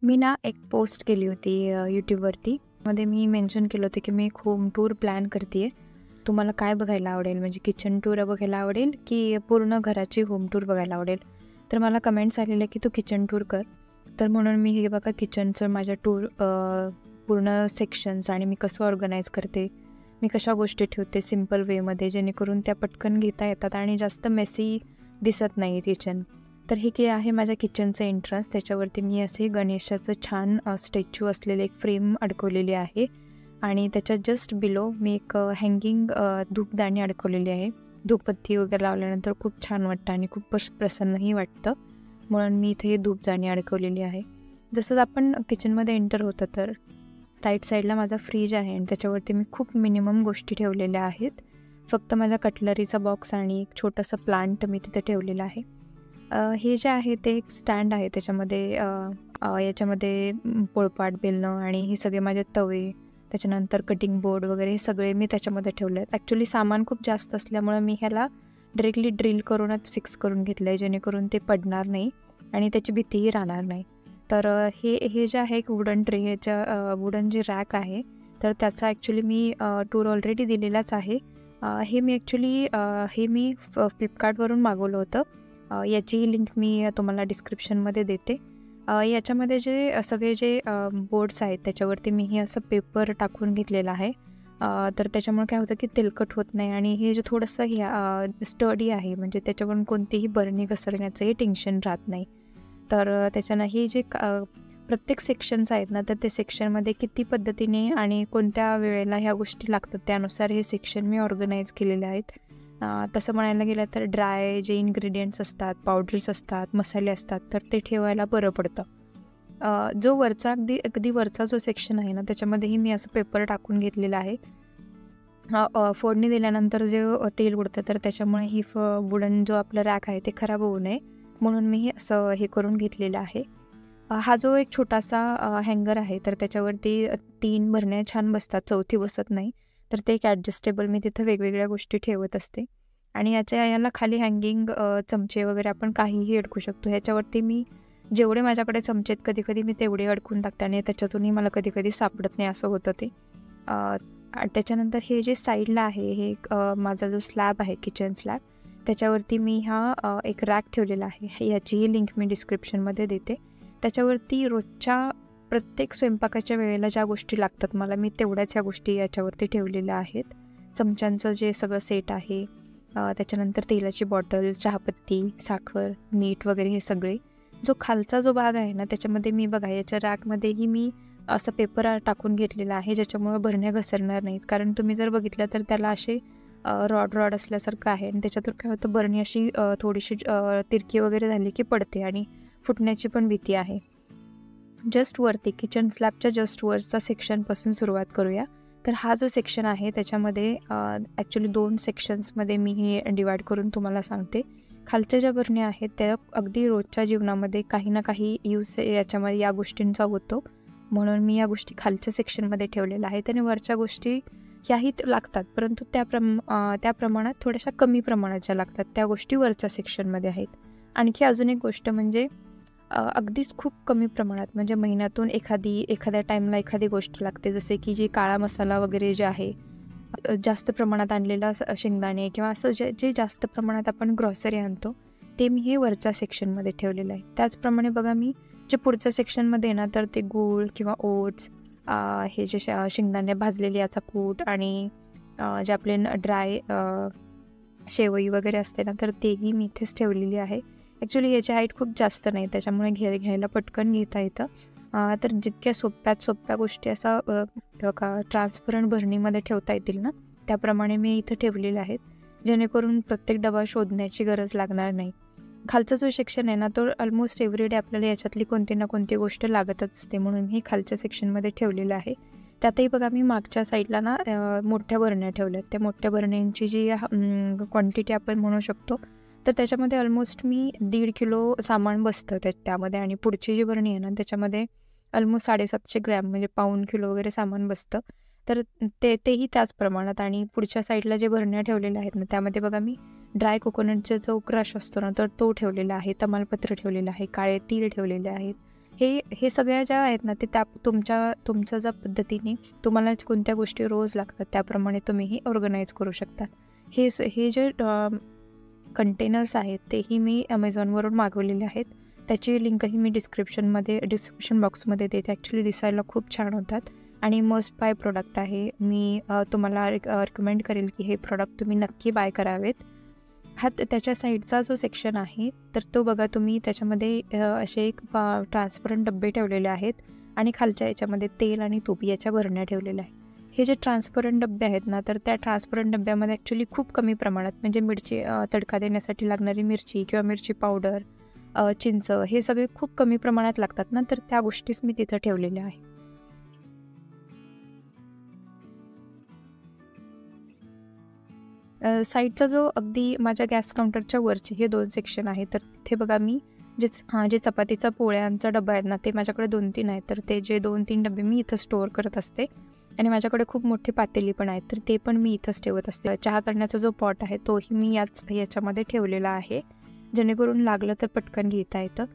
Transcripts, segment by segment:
मी ना एक पोस्ट केली होती यूट्यूबवरती. मध्ये मी मेन्शन केलं होतं की मी एक होम टूर प्लॅन करते आहे. तुम्हाला काय बघायला आवडेल, म्हणजे किचन टूर बघायला आवडेल की पूर्ण घराची होम टूर बघायला आवडेल? तर मला कमेंट्स आलेले की तू किचन टूर कर. तर म्हणून मी हे बघा किचनचं माझ्या टूर पूर्ण सेक्शन्स आणि मी कसं ऑर्गनाईज करते, मी कशा गोष्टी ठेवते सिम्पल वेमध्ये, जेणेकरून त्या पटकन घेता येतात आणि जास्त मेसी दिसत नाही किचन. तर हे काय आहे माझ्या किचनचं एंट्रन्स. त्याच्यावरती मी असे गणेशाचं छान स्टॅच्यू असलेले एक फ्रेम अडकवलेली आहे आणि त्याच्या जस्ट बिलो मी एक हँगिंग धूपदाणी अडकवलेली आहे. धूपबत्ती वगैरे लावल्यानंतर खूप छान वाटतं आणि खूप प्रसन्नही वाटतं, म्हणून मी इथे धूपदाणी अडकवलेली आहे. जसं आपण किचनमध्ये एंटर होतं तर राईट साईडला माझा फ्रीज आहे आणि त्याच्यावरती मी खूप मिनिमम गोष्टी ठेवलेल्या आहेत. फक्त माझा कटलरीचा बॉक्स आणि एक छोटंसं प्लांट मी तिथे ठेवलेलं आहे. हे जे आहे ते एक स्टँड आहे. त्याच्यामध्ये याच्यामध्ये पोळपाट, बेलणं आणि हे सगळे माझे तवे, त्याच्यानंतर कटिंग बोर्ड वगैरे हे सगळे मी त्याच्यामध्ये ठेवले आहेत. ॲक्च्युली सामान खूप जास्त असल्यामुळं मी ह्याला डायरेक्टली ड्रिल करूनच फिक्स करून घेतलं आहे, जेणेकरून ते पडणार नाही आणि त्याची भीतीही राहणार नाही. तर हे जे आहे एक वुडन ट्रे, याच्या वुडन जे रॅक आहे तर त्याचा ॲक्च्युली मी टूर ऑलरेडी दिलेलाच आहे. हे मी ॲक्च्युली फ्लिपकार्टवरून मागवलं होतं. याची लिंक मी तुम्हाला डिस्क्रिप्शनमध्ये देते. याच्यामध्ये जे सगळे जे बोर्ड्स आहेत त्याच्यावरती मी हे असं पेपर टाकून घेतलेलं आहे. तर त्याच्यामुळे काय होतं की तेलकट होत नाही आणि हे जे थोडंसं स्टडी आहे, म्हणजे त्याच्यावरून कोणतीही बरणी घसरण्याचंही टेन्शन राहत नाही. तर त्याच्यानं हे जे प्रत्येक सेक्शन्स आहेत ना, तर ते सेक्शनमध्ये किती पद्धतीने आणि कोणत्या वेळेला ह्या गोष्टी लागतात त्यानुसार हे सेक्शन मी ऑर्गनाईज केलेले आहेत. तसं म्हणायला गेलं तर ड्राय जे इन्ग्रेडियंट्स असतात, पावडर्स असतात, मसाले असतात, तर ते ठेवायला बरं पडतं. जो वरचा अगदी वरचा जो सेक्शन आहे ना, त्याच्यामध्येही मी असं पेपर टाकून घेतलेला आहे. फोडणी दिल्यानंतर जे तेल उडतं तर त्याच्यामुळे ही वुडन जो आपला रॅक आहे ते खराब होऊ नये म्हणून मी हे असं हे करून घेतलेलं आहे. हा जो एक छोटासा हँगर आहे तर त्याच्यावरती 3 भरण्या छान बसतात, चौथी बसत नाही. तर ते एक ॲडजस्टेबल मी तिथं वेगवेगळ्या गोष्टी ठेवत असते आणि याला खाली हँगिंग चमचे वगैरे आपण काहीही अडकू शकतो. ह्याच्यावरती मी जेवढे माझ्याकडे चमचे आहेत कधी-कधी मी तेवढे अडकून टाकते आणि त्याच्यातूनही मला कधी-कधी सापडत नाही, असं होतं ते. त्याच्यानंतर हे जे साईडला आहे हे एक माझा जो स्लॅब आहे किचन स्लॅब, त्याच्यावरती मी एक रॅक ठेवलेला आहे. याचीही लिंक मी डिस्क्रिप्शनमध्ये देते. त्याच्यावरती रोजच्या प्रत्येक स्वयंपाकाच्या वेळेला ज्या गोष्टी लागतात मला, मी तेवढ्याच ह्या गोष्टी याच्यावरती ठेवलेल्या आहेत. चमच्यांचं जे सगळं सेट आहे, त्याच्यानंतर तेलाची बॉटल, चहापत्ती, साखर, मीठ वगैरे हे सगळे. जो खालचा जो भाग आहे ना त्याच्यामध्ये मी बघा याच्या रॅकमध्येही मी असं पेपर टाकून घेतलेला आहे, ज्याच्यामुळे भरण्या घसरणार नाहीत. कारण तुम्ही जर बघितलं तर त्याला असे रॉड असल्यासारखं आहे आणि त्याच्यातून काय होतं, बरणी अशी थोडीशी तिरकी वगैरे झाली की पडते आणि फुटण्याची पण भीती आहे. जस्ट वरती किचन स्लॅबच्या जस्ट वरचा सेक्शनपासून सुरुवात करूया. तर हा जो सेक्शन आहे त्याच्यामध्ये ॲक्च्युली 2 सेक्शन्समध्ये मी हे डिवाईड करून तुम्हाला सांगते. खालच्या ज्या बरण्या आहेत त्या अगदी रोजच्या जीवनामध्ये काही ना काही यूज याच्यामध्ये या गोष्टींचा होतो, म्हणून मी या गोष्टी खालच्या सेक्शनमध्ये ठेवलेल्या आहेत. आणि वरच्या गोष्टी ह्याही लागतात, परंतु त्या प्रमाणात थोड्याशा कमी प्रमाणात ज्या लागतात त्या गोष्टी वरच्या सेक्शनमध्ये आहेत. आणखी अजून एक गोष्ट म्हणजे अगदीच खूप कमी प्रमाणात, म्हणजे महिन्यातून एखाद्या टाईमला एखादी गोष्ट लागते, जसे की जे काळा मसाला वगैरे जे आहे, जास्त प्रमाणात आणलेला शेंगदाणे किंवा असं जे जास्त प्रमाणात आपण ग्रॉसरी आणतो ते मी हे वरच्या सेक्शनमध्ये ठेवलेलं आहे. त्याचप्रमाणे बघा मी जे पुढच्या सेक्शनमध्ये आहे ना, तर ते गूळ किंवा ओट्स, हे जे शेंगदाणे भाजलेले याचा कूट आणि जे आपले ड्राय शेवई वगैरे असते ना, तर तेही मी इथेच ठेवलेली आहे. ॲक्च्युली याची हाईट खूप जास्त नाही, त्याच्यामुळे घ्यायला पटकन घेता येतं. तर जितक्या सोप्या गोष्टी असा ट्रान्सपरंट भरणीमध्ये ठेवता येतील ना, त्याप्रमाणे मी इथं ठेवलेले आहेत, जेणेकरून प्रत्येक डबा शोधण्याची गरज लागणार नाही. खालचा जो सेक्शन आहे ना, तो ऑलमोस्ट एव्हरीडे आपल्याला याच्यातली कोणती ना कोणती गोष्ट लागतच असते, म्हणून मी खालच्या सेक्शनमध्ये ठेवलेलं आहे. त्यातही बघा मी मागच्या साईडला ना मोठ्या बरण्या ठेवल्यात. त्या मोठ्या बरण्यांची जी क्वांटिटी आपण म्हणू शकतो, तर त्याच्यामध्ये ऑलमोस्ट मी 1.5 किलो सामान बसतं त्यामध्ये. आणि पुढची जी बरणी आहे ना त्याच्यामध्ये ऑलमोस्ट 750 ग्रॅम, म्हणजे पाऊण किलो वगैरे सामान बसतं. तर तेही त्याच प्रमाणात. आणि पुढच्या साईडला जे बरण्या ठेवलेल्या आहेत ना, त्यामध्ये बघा मी ड्राय कोकोनटचा जो क्रश असतो ना, तर तो ठेवलेला आहे, तमालपत्र ठेवलेलं आहे, काळे तीळ ठेवलेले आहेत, हे सगळ्या ज्या आहेत ना, ते तुमच्या ज्या पद्धतीने तुम्हाला कोणत्या गोष्टी रोज लागतात त्याप्रमाणे तुम्हीही ऑर्गनाईज करू शकता. हे जे कंटेनर्स आहेत तेही मी Amazonवरून मागवलेले आहेत. त्याची लिंकही मी डिस्क्रिप्शन बॉक्समध्ये देते. ॲक्च्युली दिसायला खूप छान होतात आणि मस्ट बाय प्रोडक्ट आहे. मी तुम्हाला रिकमेंड करेल की हे प्रोडक्ट तुम्ही नक्की बाय करावेत. त्याच्या साईडचा जो सेक्शन आहे तर तो बघा तुम्ही, त्याच्यामध्ये असे एक ट्रान्सपरंट डब्बे ठेवलेले आहेत आणि खालच्या याच्यामध्ये तेल आणि तूप याच्या भरण्या ठेवलेल्या आहेत. हे जे ट्रान्सपरंट डब्बे आहेत ना, तर त्या ट्रान्सपरंट डब्यामध्ये ॲक्च्युली खूप कमी प्रमाणात म्हणजे मिरची तडका देण्यासाठी लागणारी मिरची किंवा मिरची पावडर, चिंच, हे सगळे खूप कमी प्रमाणात लागतात ना, तर त्या गोष्टीच मी तिथं ठेवलेल्या आहे. साईडचा जो अगदी माझ्या गॅस काउंटरच्या वरचे हे 2 सेक्शन आहे, तर तिथे बघा मी जे चपातीचा पोळ्यांचा डबा आहेत ना, ते माझ्याकडे 2-3 आहेत. तर ते जे 2-3 डबे मी इथं स्टोअर करत असते आणि माझ्याकडे खूप मोठी पातेली पण आहेत, तर ते पण मी इथंच ठेवत असते. चहा करण्याचा जो पॉट आहे तोही मी याच्यामध्ये ठेवलेला आहे, जेणेकरून लागलं तर पटकन घेता येतं.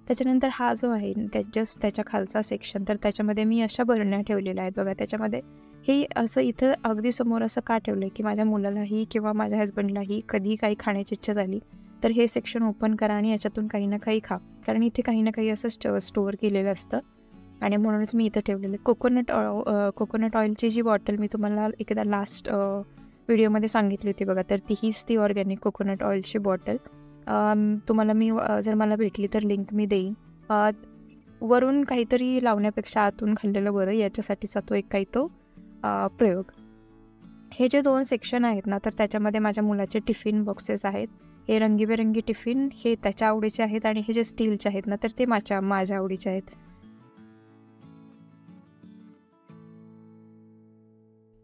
त्याच्यानंतर हा जो आहे जस्ट त्याच्या खालचा सेक्शन, तर त्याच्यामध्ये मी अशा भरण्या ठेवलेल्या आहेत बघा. त्याच्यामध्ये हे असं इथं अगदी समोर असं का ठेवलं आहे की माझ्या मुलालाही किंवा माझ्या हजबंडलाही कधी काही खाण्याची इच्छा झाली तर हे सेक्शन ओपन करा आणि याच्यातून काही ना काही खा, कारण इथे काही ना काही असं स्टोअर केलेलं असतं आणि म्हणूनच मी इथं ठेवलेलं आहे. कोकोनट ऑइलची जी बॉटल मी तुम्हाला एकदा लास्ट व्हिडिओमध्ये सांगितली होती बघा, तर ती ऑर्गॅनिक कोकोनट ऑइलची बॉटल तुम्हाला मी जर मला भेटली तर लिंक मी देईन. वरून काहीतरी लावण्यापेक्षा आतून खाल्लेलं बरं, याच्यासाठीचा तो एक काही तो प्रयोग. हे जे 2 सेक्शन आहेत ना, तर त्याच्यामध्ये माझ्या मुलाचे टिफिन बॉक्सेस आहेत. हे रंगीबेरंगी टिफिन हे त्याच्या आवडीचे आहेत आणि हे जे स्टीलचे आहेत ना, तर ते माझ्या आवडीचे आहेत.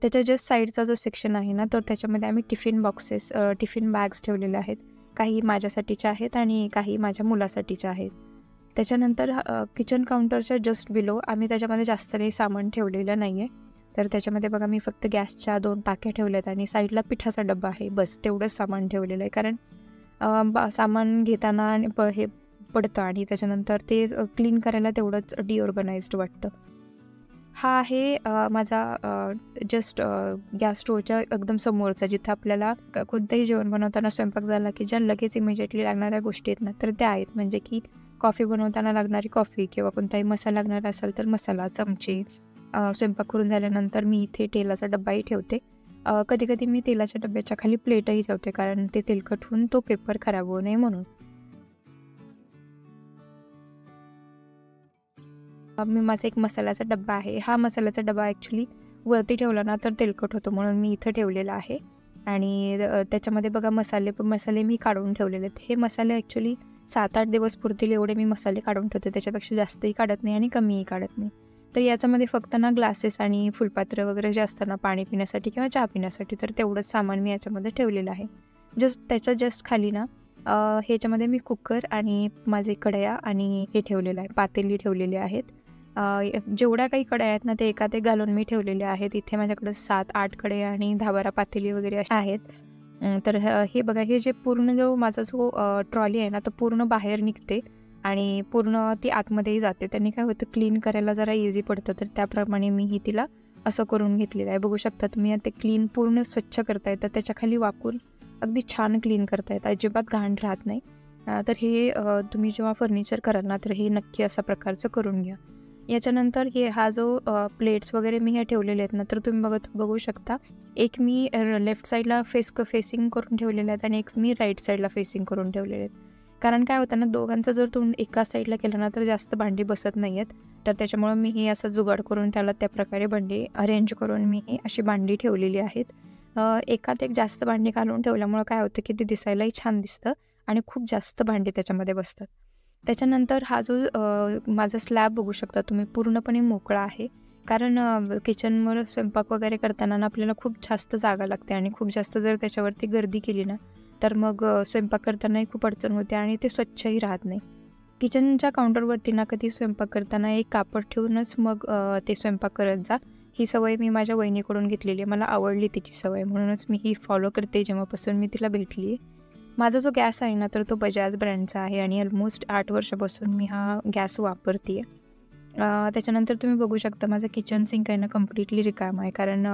त्याच्या जस्ट साईडचा जो सेक्शन आहे ना, तर त्याच्यामध्ये आम्ही टिफिन बॅग्स ठेवलेल्या आहेत. काही माझ्यासाठीच्या आहेत आणि काही माझ्या मुलासाठीच्या आहेत. त्याच्यानंतर किचन काउंटरच्या जस्ट बिलो आम्ही त्याच्यामध्ये जास्त काही सामान ठेवलेलं नाही आहे. तर त्याच्यामध्ये बघा मी फक्त गॅसच्या 2 टाक्या ठेवल्यात आणि साईडला पिठाचा डब्बा आहे, बस तेवढंच सामान ठेवलेलं आहे. कारण सामान घेताना हे पडतं आणि त्याच्यानंतर ते क्लीन करायला तेवढंच डिऑर्गनाइज्ड वाटतं. हा आहे माझा जस्ट गॅस स्टोव्हच्या एकदम समोरचा, जिथं आपल्याला कोणतंही जेवण बनवताना स्वयंपाक झाला की ज्या लगेच इमिजिएटली लागणाऱ्या गोष्टी आहेत ना, तर त्या आहेत. म्हणजे की कॉफी बनवताना लागणारी कॉफी किंवा कोणताही मसाला लागणारा असेल तर मसाला, चमचे. स्वयंपाक करून झाल्यानंतर मी इथे तेलाचा डब्बाही ठेवते. कधी मी तेलाच्या डब्याच्या खाली प्लेटही ठेवते, कारण ते तेलकट होऊन तो पेपर खराब होऊ नये म्हणून. माझा एक मसाल्याचा डब्बा आहे. हा मसाल्याचा डबा ॲक्च्युली वरती ठेवला ना तर तेलकट होतो, म्हणून मी इथं ठेवलेला आहे. आणि त्याच्यामध्ये बघा मसाले मी काढून ठेवलेले आहेत. हे मसाले ॲक्च्युली 7-8 दिवस पुरतील एवढे मी मसाले काढून ठेवते. त्याच्यापेक्षा जास्तही काढत नाही आणि कमीही काढत नाही. तर याच्यामध्ये फक्त ना ग्लासेस आणि फुलपात्र वगैरे जे असतं ना पाणी पिण्यासाठी किंवा चहा पिण्यासाठी, तर तेवढंच सामान मी याच्यामध्ये ठेवलेलं आहे. त्याच्या जस्ट खाली ना ह्याच्यामध्ये मी कुकर आणि माझे कढया आणि हे ठेवलेलं आहे, पातेली ठेवलेली आहेत. जेवढ्या काही कढया आहेत ना ते एकात एक घालून मी ठेवलेले आहेत. इथे माझ्याकडे 7-8 कढया आणि 10-12 पातेली वगैरे अशा आहेत. तर हे बघा, हे जे पूर्ण माझा जो ट्रॉली आहे ना, तो पूर्ण बाहेर निघते आणि पूर्ण ती आतमध्येही जाते. त्यांनी काय होतं, क्लीन करायला जरा इझी पडतं. तर त्याप्रमाणे मी तिला असं करून घेतलेलं आहे. बघू शकता तुम्ही, ते क्लीन पूर्ण स्वच्छ करता येतं. त्याच्याखाली वाकून अगदी छान क्लीन करता येतं, अजिबात घाण राहत नाही. तर हे तुम्ही जेव्हा फर्निचर कराल ना, तर हे नक्की अशा प्रकारचं करून घ्या. याच्यानंतर हा जो प्लेट्स वगैरे मी हे ठेवलेले आहेत ना, तर तुम्ही बघू शकता. एक मी लेफ्ट साईडला फेसिंग करून ठेवलेले आहेत आणि एक मी राईट साईडला फेसिंग करून ठेवलेले आहेत. कारण काय होतं ना, दोघांचं जर तोंड एका साईडला केलं ना तर जास्त भांडी बसत नाही आहेत. तर त्याच्यामुळं मी हे असं जुगाड करून त्याला त्या प्रकारे भांडी अरेंज करून मी ही अशी भांडी ठेवलेली आहेत. एकात एक जास्त भांडी घालून ठेवल्यामुळं काय होतं की ते दिसायलाही छान दिसतं आणि खूप जास्त भांडी त्याच्यामध्ये बसतात. त्याच्यानंतर हा जो माझा स्लॅब बघू शकता तुम्ही, पूर्णपणे मोकळा आहे. कारण किचनवर स्वयंपाक वगैरे करताना ना आपल्याला खूप जास्त जागा लागते आणि खूप जास्त जर त्याच्यावरती गर्दी केली ना तर मग स्वयंपाक करतानाही खूप अडचण होते आणि ते स्वच्छही राहत नाही. किचनच्या काउंटरवरती ना कधी स्वयंपाक करताना एक कापड ठेवूनच मग ते स्वयंपाक करत जा. ही सवय मी माझ्या वहिनीकडून घेतलेली आहे. मला आवडली तिची सवय, म्हणूनच मी ही फॉलो करते जेव्हापासून मी तिला भेटली आहे. माझा जो गॅस आहे ना तर तो बजाज ब्रँडचा आहे आणि ऑलमोस्ट 8 वर्षापासून मी हा गॅस वापरते आहे. त्याच्यानंतर तुम्ही बघू शकता माझं किचन सिंक आहे ना कम्प्लिटली रिकामा आहे, कारण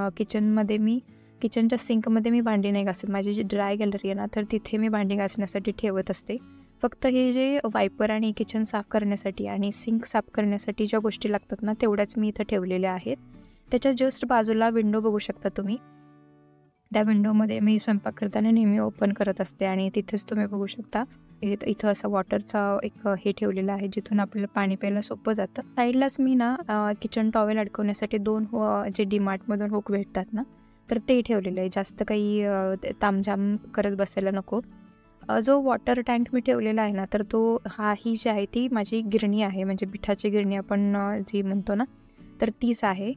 किचनच्या सिंकमध्ये मी भांडी नाही घासत. माझी जी ड्राय गॅलरी आहे ना तर तिथे मी भांडी घासण्यासाठी ठेवत असते. फक्त हे जे वायपर आणि किचन साफ करण्यासाठी आणि सिंक साफ करण्यासाठी ज्या गोष्टी लागतात ना तेवढ्याच मी इथं ठेवलेल्या आहेत. त्याच्या जस्ट बाजूला विंडो बघू शकता तुम्ही. त्या विंडोमध्ये मी स्वयंपाक करताना नेहमी ओपन करत असते आणि तिथेच तुम्ही बघू शकता इथं असं वॉटरचा एक हे ठेवलेलं आहे जिथून आपल्याला पाणी प्यायला सोपं जातं. साईडलाच मी ना किचन टॉवेल अडकवण्यासाठी 2 जे डीमार्टमधून हुक भेटतात ना तर ते ठेवलेलं आहे. जास्त काही तामझाम करत बसायला नको. जो वॉटर टँक मी ठेवलेला आहे ना तर ही जी आहे ती माझी गिरणी आहे, म्हणजे पिठाची गिरणी आपण जी म्हणतो ना तर तीच आहे.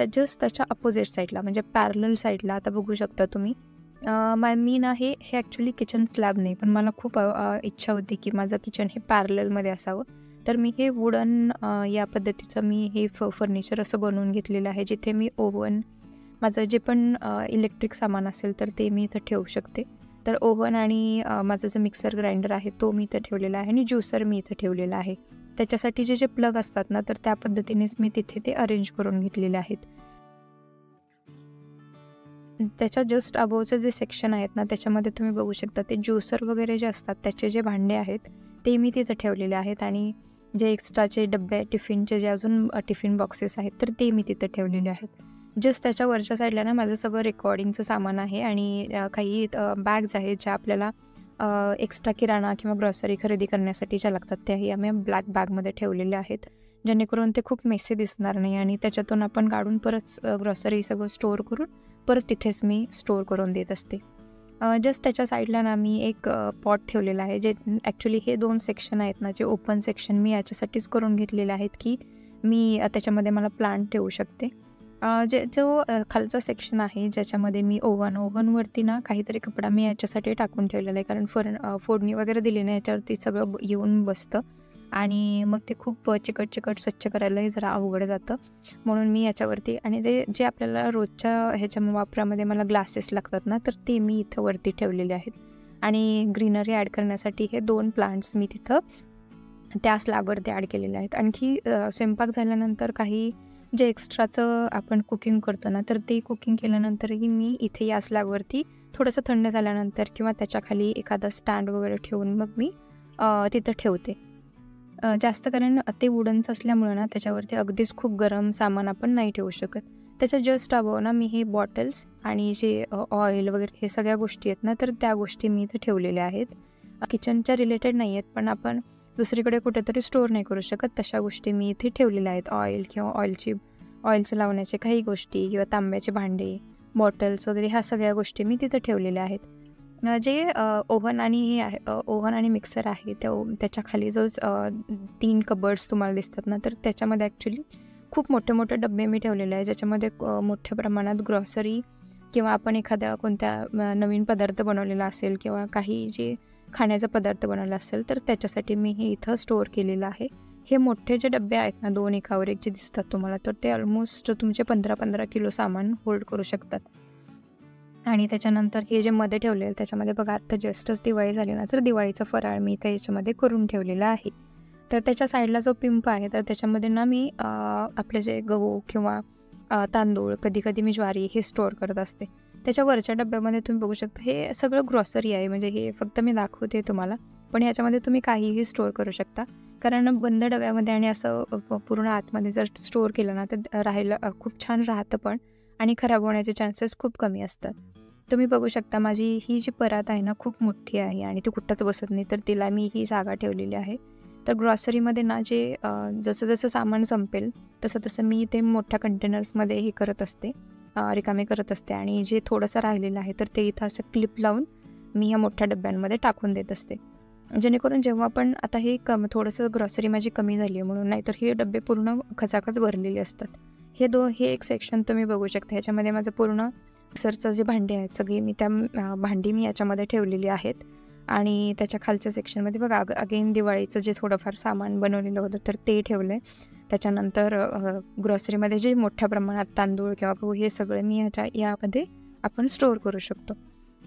जस्ट त्याच्या अपोजिट साईडला म्हणजे पॅरलल साईडला आता बघू शकता तुम्ही. मी ना हे ॲक्च्युली किचन स्लॅब नाही, पण मला खूप इच्छा होती की माझं किचन हे पॅरललमध्ये असावं. तर मी हे वुडन या पद्धतीचं मी हे फर्निचर असं बनवून घेतलेलं आहे, जिथे मी ओव्हन, माझं जे पण इलेक्ट्रिक सामान असेल तर ते मी इथं ठेवू शकते. तर ओव्हन आणि माझं जो मिक्सर ग्राइंडर आहे तो मी इथं ठेवलेला आहे आणि ज्युसर मी इथं ठेवलेला आहे. त्याच्यासाठी जे प्लग असतात ना तर त्या पद्धतीनेच मी तिथे ते अरेंज करून घेतलेले आहेत. त्याच्या जस्ट अबोवचे जे सेक्शन आहेत ना त्याच्यामध्ये तुम्ही बघू शकता ते ज्युसर वगैरे जे असतात त्याचे जे भांडे आहेत ते मी तिथं ठेवलेले आहेत आणि जे एक्स्ट्राचे डब्बे टिफिनचे जे अजून टिफिन बॉक्सेस आहेत तर ते मी तिथं ठेवलेले आहेत. जस्ट त्याच्या वरच्या साईडला ना माझं सगळं रेकॉर्डिंगचं सामान आहे आणि काही बॅग्स आहेत ज्या आपल्याला एक्स्ट्रा किराणा किंवा ग्रॉसरी खरेदी करण्यासाठी ज्या लागतात त्याही आम्ही ब्लॅक बॅगमध्ये ठेवलेल्या आहेत, जेणेकरून ते खूप मेसी दिसणार नाही आणि त्याच्यातून आपण काढून परत ग्रॉसरी सगळं स्टोअर करून परत तिथेच मी स्टोअर करून देत असते. जस्ट त्याच्या साईडला ना मी एक पॉट ठेवलेला आहे, जे ॲक्च्युली हे 2 सेक्शन आहेत ना जे ओपन सेक्शन मी याच्यासाठीच करून घेतलेले आहेत की मी त्याच्यामध्ये मला प्लांट ठेवू शकते. जो खालचा सेक्शन आहे ज्याच्यामध्ये मी ओव्हनवरती ना काहीतरी कपडा मी याच्यासाठी टाकून ठेवलेला आहे, कारण फोडणी वगैरे दिली ना याच्यावरती सगळं येऊन बसतं आणि मग ते खूप चिकट स्वच्छ करायलाही जरा अवघड जातं. म्हणून मी याच्यावरती आणि ते जे आपल्याला रोजच्या ह्याच्या वापरामध्ये मला ग्लासेस लागतात ना तर ते मी इथं वरती ठेवलेले आहेत आणि ग्रीनरी ॲड करण्यासाठी हे 2 प्लांट्स मी तिथं त्या स्लॅबवरती ॲड केलेले आहेत. आणखी स्वयंपाक झाल्यानंतर काही जे एक्स्ट्राचं आपण कुकिंग करतो ना तर ते कुकिंग केल्यानंतरही मी इथे या स्लॅबवरती थोडंसं थंड झाल्यानंतर किंवा त्याच्या खाली एखादा स्टँड वगैरे ठेवून मग मी तिथं ठेवते. जास्त कारण ते वुडनचं असल्यामुळं ना त्याच्यावरती अगदीच खूप गरम सामान आपण नाही ठेवू शकत. त्याच्या जस्ट अबोव ना मी हे बॉटल्स आणि जे ऑइल वगैरे हे सगळ्या गोष्टी आहेत ना तर त्या गोष्टी मी इथं ठेवलेल्या आहेत. किचनच्या रिलेटेड नाही आहेत, पण आपण दुसरीकडे कुठेतरी स्टोअर नाही करू शकत तशा गोष्टी मी इथे ठेवलेल्या आहेत. ऑइल किंवा ऑइलचं लावण्याचे काही गोष्टी किंवा तांब्याचे भांडे, बॉटल्स वगैरे ह्या सगळ्या गोष्टी मी तिथं ठेवलेल्या आहेत. जे ओव्हन आणि मिक्सर आहे त्याच्या खाली जो 3 कबर्ड्स तुम्हाला दिसतात ना तर त्याच्यामध्ये ॲक्च्युली खूप मोठे डबे मी ठेवलेले आहे, ज्याच्यामध्ये मोठ्या प्रमाणात ग्रॉसरी किंवा आपण एखाद्या कोणत्या नवीन पदार्थ बनवलेला असेल किंवा काही जे खाण्याचा पदार्थ बनवला असेल तर त्याच्यासाठी मी हे इथं स्टोअर केलेलं आहे. हे मोठे जे डबे आहेत ना 2 एकावर एक जे दिसतात तुम्हाला तर ते ऑलमोस्ट तुमचे 15-15 किलो सामान होल्ड करू शकतात. आणि त्याच्यानंतर हे जे मध्ये ठेवलेलं त्याच्यामध्ये बघा आत्ता जस्टच दिवाळी झाली ना तर दिवाळीचं फराळ मी इथं याच्यामध्ये करून ठेवलेलं आहे. तर त्याच्या साईडला जो पिंप आहे तर त्याच्यामध्ये ना मी आपले जे गहू किंवा तांदूळ, कधी मी ज्वारी हे स्टोअर करत असते. त्याच्या वरच्या डब्यामध्ये तुम्ही बघू शकता हे सगळं ग्रॉसरी आहे, म्हणजे हे फक्त मी दाखवते तुम्हाला, पण ह्याच्यामध्ये तुम्ही काहीही स्टोअर करू शकता. कारण बंद डब्यामध्ये आणि असं पूर्ण आतमध्ये जर स्टोअर केलं ना तर राहायला खूप छान राहतं पण आणि खराब होण्याचे चान्सेस खूप कमी असतात. तुम्ही बघू शकता माझी ही जी परात आहे ना खूप मोठी आहे आणि ती कुठंच बसत नाही, तर तिला मी ही जागा ठेवलेली आहे. तर ग्रॉसरीमध्ये ना जे जसं सामान संपेल तसं मी ते मोठ्या कंटेनर्समध्ये हे करत असते, रिकामे करत असते आणि जे थोडंसं राहिलेलं आहे तर ते इथं असं क्लिप लावून मी ह्या मोठ्या डब्यांमध्ये टाकून देत असते, जेणेकरून जेव्हा पण आता हे थोडंसं ग्रॉसरी माझी कमी झाली आहे म्हणून, नाहीतर हे डबे पूर्ण खचाखच भरलेले असतात. हे एक सेक्शन तुम्ही बघू शकता, ह्याच्यामध्ये माझं पूर्ण मिक्सरचं जे भांडी आहेत सगळी मी भांडी मी याच्यामध्ये ठेवलेली आहेत. आणि त्याच्या खालच्या सेक्शनमध्ये बघा अगेन दिवाळीचं जे थोडंफार सामान बनवलेलं होतं तर ते ठेवलं आहे. त्याच्यानंतर ग्रॉसरीमध्ये जे मोठ्या प्रमाणात तांदूळ किंवा गहू हे सगळं मी यामध्ये आपण स्टोअर करू शकतो.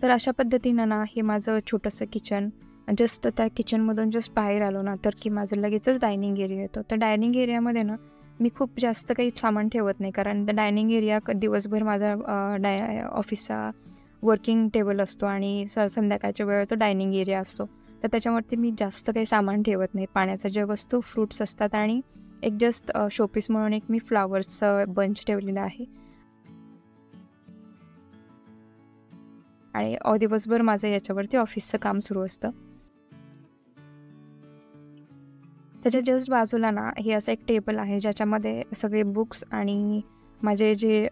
तर अशा पद्धतीनं ना हे माझं छोटंसं किचन. जस्ट त्या किचनमधून जस्ट बाहेर आलो ना तर की माझं लगेचच डायनिंग एरिया येतो. तर डायनिंग एरियामध्ये ना मी खूप जास्त काही सामान ठेवत नाही, कारण डायनिंग एरिया दिवसभर माझा ऑफिसचा वर्किंग टेबल असतो आणि संध्याकाळच्या वेळ तो डायनिंग एरिया असतो. तर त्याच्यावरती मी जास्त काही सामान ठेवत नाही. पाण्याचा जग असतो, फ्रूट्स असतात आणि एक जस्ट शोपीस म्हणून एक मी फ्लॉवर्सचं बंच ठेवलेलं आहे. आणि दिवसभर माझं याच्यावरती ऑफिसचं काम सुरू असतं. त्याच्या जस्ट बाजूला ना हे असं एक टेबल आहे, ज्याच्यामध्ये सगळे बुक्स आणि माझे जे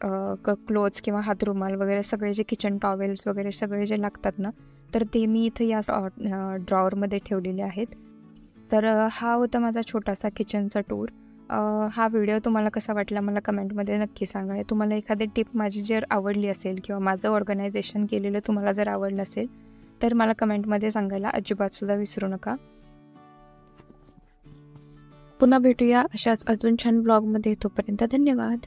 क्लोथ्स किंवा हातरुमाल वगैरे सगळे जे किचन टॉवेल्स वगैरे सगळे जे लागतात ना, तर ते मी इथं या ड्रॉवरमध्ये ठेवलेले आहेत. तर हा होता माझा छोटासा किचनचा टूर. हा व्हिडिओ तुम्हाला कसा वाटला मला कमेंटमध्ये नक्की सांगा. तुम्हाला एखादी टिप माझी जर आवडली असेल किंवा माझं ऑर्गनायझेशन केलेलं तुम्हाला जर आवडलं असेल, तर मला कमेंटमध्ये सांगायला अजिबातसुद्धा विसरू नका. पुन्हा भेटूया अशाच अजून छान ब्लॉगमध्ये. तोपर्यंत धन्यवाद.